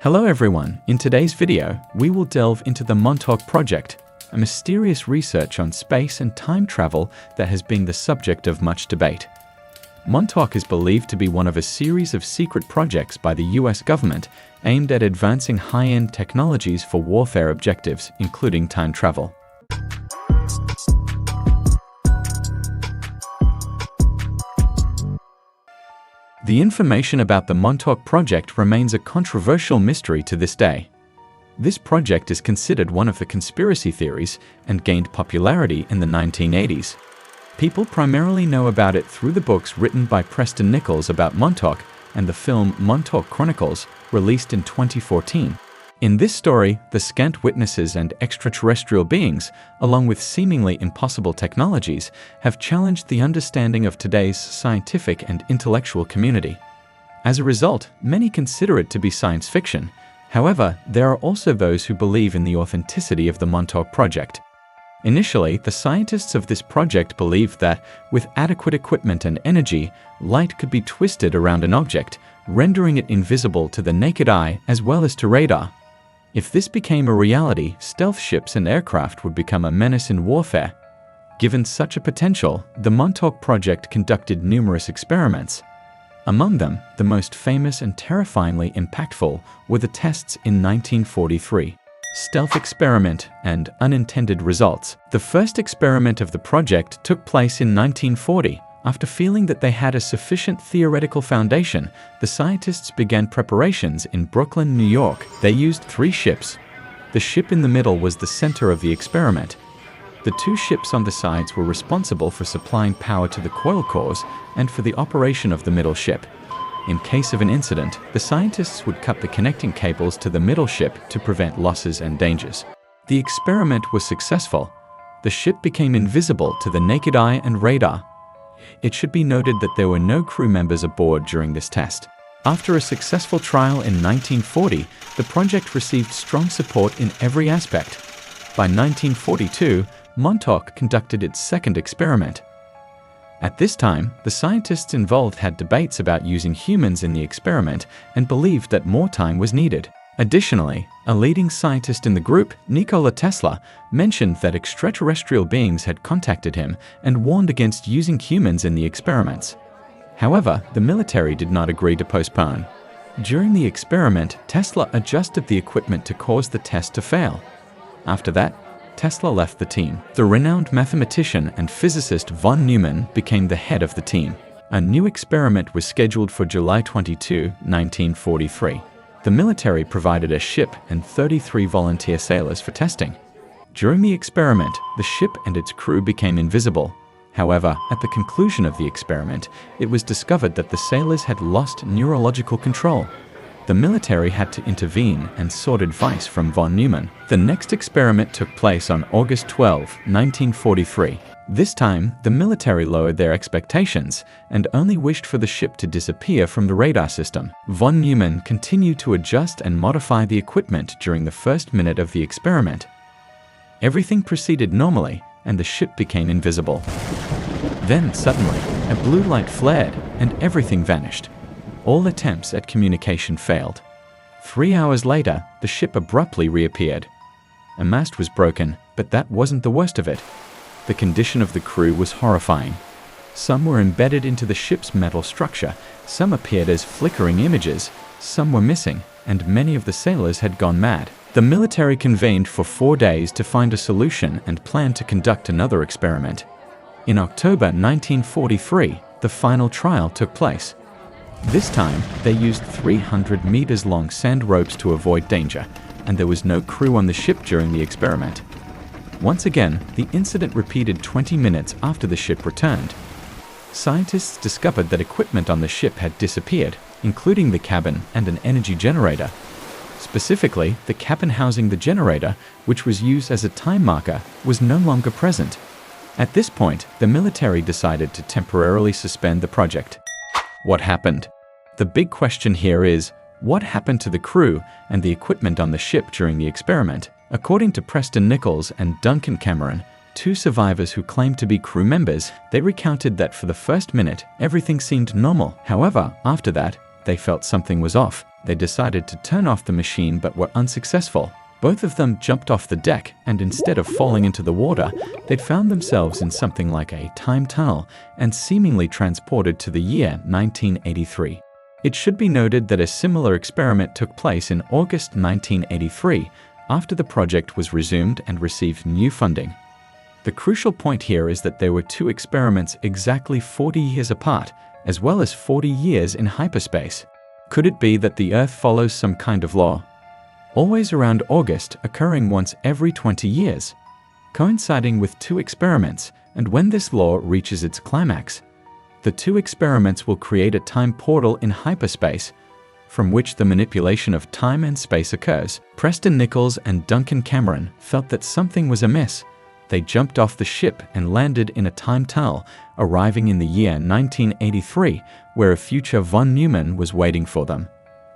Hello everyone, in today's video, we will delve into the Montauk Project, a mysterious research on space and time travel that has been the subject of much debate. Montauk is believed to be one of a series of secret projects by the US government aimed at advancing high-end technologies for warfare objectives, including time travel. The information about the Montauk Project remains a controversial mystery to this day. This project is considered one of the conspiracy theories and gained popularity in the 1980s. People primarily know about it through the books written by Preston Nichols about Montauk and the film Montauk Chronicles, released in 2014. In this story, the scant witnesses and extraterrestrial beings, along with seemingly impossible technologies, have challenged the understanding of today's scientific and intellectual community. As a result, many consider it to be science fiction. However, there are also those who believe in the authenticity of the Montauk Project. Initially, the scientists of this project believed that, with adequate equipment and energy, light could be twisted around an object, rendering it invisible to the naked eye as well as to radar. If this became a reality, stealth ships and aircraft would become a menace in warfare. Given such a potential, the Montauk Project conducted numerous experiments. Among them, the most famous and terrifyingly impactful were the tests in 1943. Stealth experiment and unintended results. The first experiment of the project took place in 1940. After feeling that they had a sufficient theoretical foundation, the scientists began preparations in Brooklyn, New York. They used 3 ships. The ship in the middle was the center of the experiment. The 2 ships on the sides were responsible for supplying power to the coil cores and for the operation of the middle ship. In case of an incident, the scientists would cut the connecting cables to the middle ship to prevent losses and dangers. The experiment was successful. The ship became invisible to the naked eye and radar. It should be noted that there were no crew members aboard during this test. After a successful trial in 1940, the project received strong support in every aspect. By 1942, Montauk conducted its second experiment. At this time, the scientists involved had debates about using humans in the experiment and believed that more time was needed. Additionally, a leading scientist in the group, Nikola Tesla, mentioned that extraterrestrial beings had contacted him and warned against using humans in the experiments. However, the military did not agree to postpone. During the experiment, Tesla adjusted the equipment to cause the test to fail. After that, Tesla left the team. The renowned mathematician and physicist von Neumann became the head of the team. A new experiment was scheduled for July 22, 1943. The military provided a ship and 33 volunteer sailors for testing. During the experiment, the ship and its crew became invisible. However, at the conclusion of the experiment, it was discovered that the sailors had lost neurological control. The military had to intervene and sought advice from von Neumann. The next experiment took place on August 12, 1943. This time, the military lowered their expectations and only wished for the ship to disappear from the radar system. Von Neumann continued to adjust and modify the equipment during the first minute of the experiment. Everything proceeded normally, and the ship became invisible. Then, suddenly, a blue light flared, and everything vanished. All attempts at communication failed. 3 hours later, the ship abruptly reappeared. A mast was broken, but that wasn't the worst of it. The condition of the crew was horrifying. Some were embedded into the ship's metal structure, some appeared as flickering images, some were missing, and many of the sailors had gone mad. The military convened for 4 days to find a solution and planned to conduct another experiment. In October 1943, the final trial took place. This time, they used 300 meters long sand ropes to avoid danger, and there was no crew on the ship during the experiment. Once again, the incident repeated 20 minutes after the ship returned. Scientists discovered that equipment on the ship had disappeared, including the cabin and an energy generator. Specifically, the cabin housing the generator, which was used as a time marker, was no longer present. At this point, the military decided to temporarily suspend the project. What happened? The big question here is, what happened to the crew and the equipment on the ship during the experiment? According to Preston Nichols and Duncan Cameron, 2 survivors who claimed to be crew members, they recounted that for the first minute, everything seemed normal. However, after that, they felt something was off. They decided to turn off the machine but were unsuccessful. Both of them jumped off the deck, and instead of falling into the water, they'd found themselves in something like a time tunnel and seemingly transported to the year 1983. It should be noted that a similar experiment took place in August 1983, after the project was resumed and received new funding. The crucial point here is that there were two experiments exactly 40 years apart, as well as 40 years in hyperspace. Could it be that the Earth follows some kind of law? Always around August, occurring once every 20 years, coinciding with two experiments, and when this law reaches its climax, the two experiments will create a time portal in hyperspace, from which the manipulation of time and space occurs. Preston Nichols and Duncan Cameron felt that something was amiss. They jumped off the ship and landed in a time tunnel, arriving in the year 1983, where a future von Neumann was waiting for them.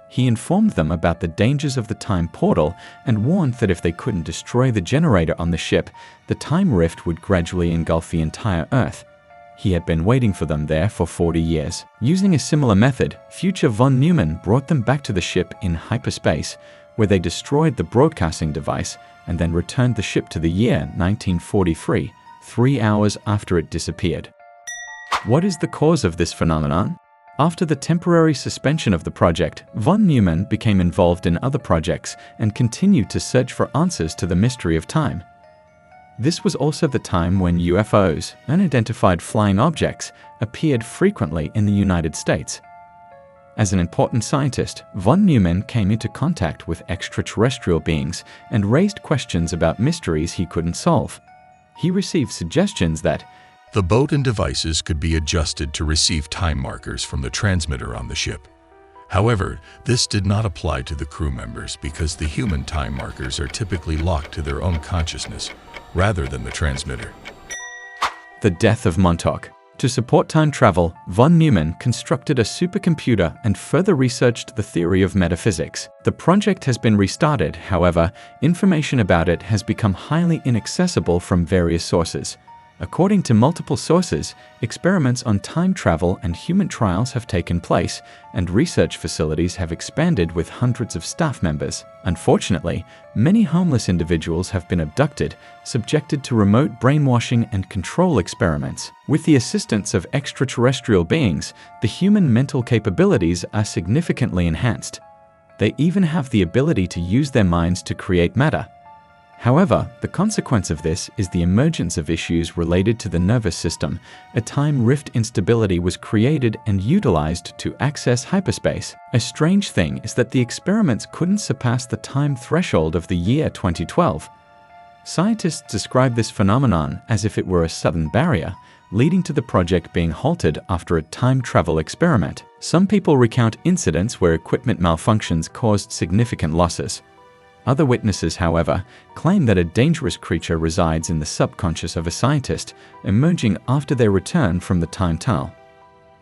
He informed them about the dangers of the time portal and warned that if they couldn't destroy the generator on the ship, the time rift would gradually engulf the entire Earth. He had been waiting for them there for 40 years. Using a similar method, future von Neumann brought them back to the ship in hyperspace, where they destroyed the broadcasting device and then returned the ship to the year 1943, 3 hours after it disappeared. What is the cause of this phenomenon? After the temporary suspension of the project, von Neumann became involved in other projects and continued to search for answers to the mystery of time. This was also the time when UFOs, unidentified flying objects, appeared frequently in the United States. As an important scientist, von Neumann came into contact with extraterrestrial beings and raised questions about mysteries he couldn't solve. He received suggestions that the boat and devices could be adjusted to receive time markers from the transmitter on the ship. However, this did not apply to the crew members because the human time markers are typically locked to their own consciousness rather than the transmitter. The death of Montauk. To support time travel, von Neumann constructed a supercomputer and further researched the theory of metaphysics. The project has been restarted, however, information about it has become highly inaccessible from various sources. According to multiple sources, experiments on time travel and human trials have taken place, and research facilities have expanded with hundreds of staff members. Unfortunately, many homeless individuals have been abducted, subjected to remote brainwashing and control experiments. With the assistance of extraterrestrial beings, the human mental capabilities are significantly enhanced. They even have the ability to use their minds to create matter. However, the consequence of this is the emergence of issues related to the nervous system. A time rift instability was created and utilized to access hyperspace. A strange thing is that the experiments couldn't surpass the time threshold of the year 2012. Scientists describe this phenomenon as if it were a sudden barrier, leading to the project being halted after a time travel experiment. Some people recount incidents where equipment malfunctions caused significant losses. Other witnesses, however, claim that a dangerous creature resides in the subconscious of a scientist, emerging after their return from the time tunnel.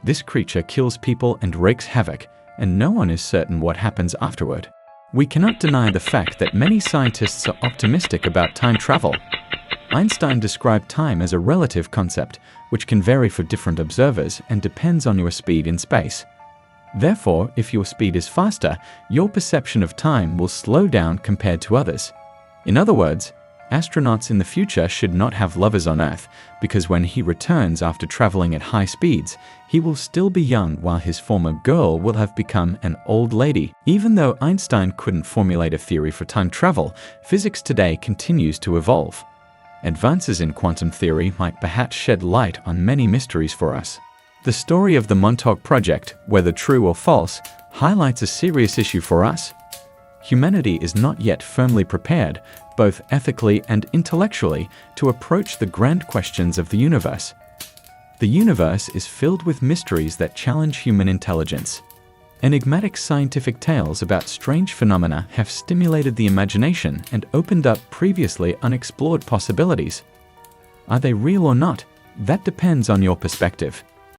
This creature kills people and wreaks havoc, and no one is certain what happens afterward. We cannot deny the fact that many scientists are optimistic about time travel. Einstein described time as a relative concept, which can vary for different observers and depends on your speed in space. Therefore, if your speed is faster, your perception of time will slow down compared to others. In other words, astronauts in the future should not have lovers on Earth, because when he returns after traveling at high speeds, he will still be young while his former girl will have become an old lady. Even though Einstein couldn't formulate a theory for time travel, physics today continues to evolve. Advances in quantum theory might perhaps shed light on many mysteries for us. The story of the Montauk Project, whether true or false, highlights a serious issue for us. Humanity is not yet firmly prepared, both ethically and intellectually, to approach the grand questions of the universe. The universe is filled with mysteries that challenge human intelligence. Enigmatic scientific tales about strange phenomena have stimulated the imagination and opened up previously unexplored possibilities. Are they real or not? That depends on your perspective.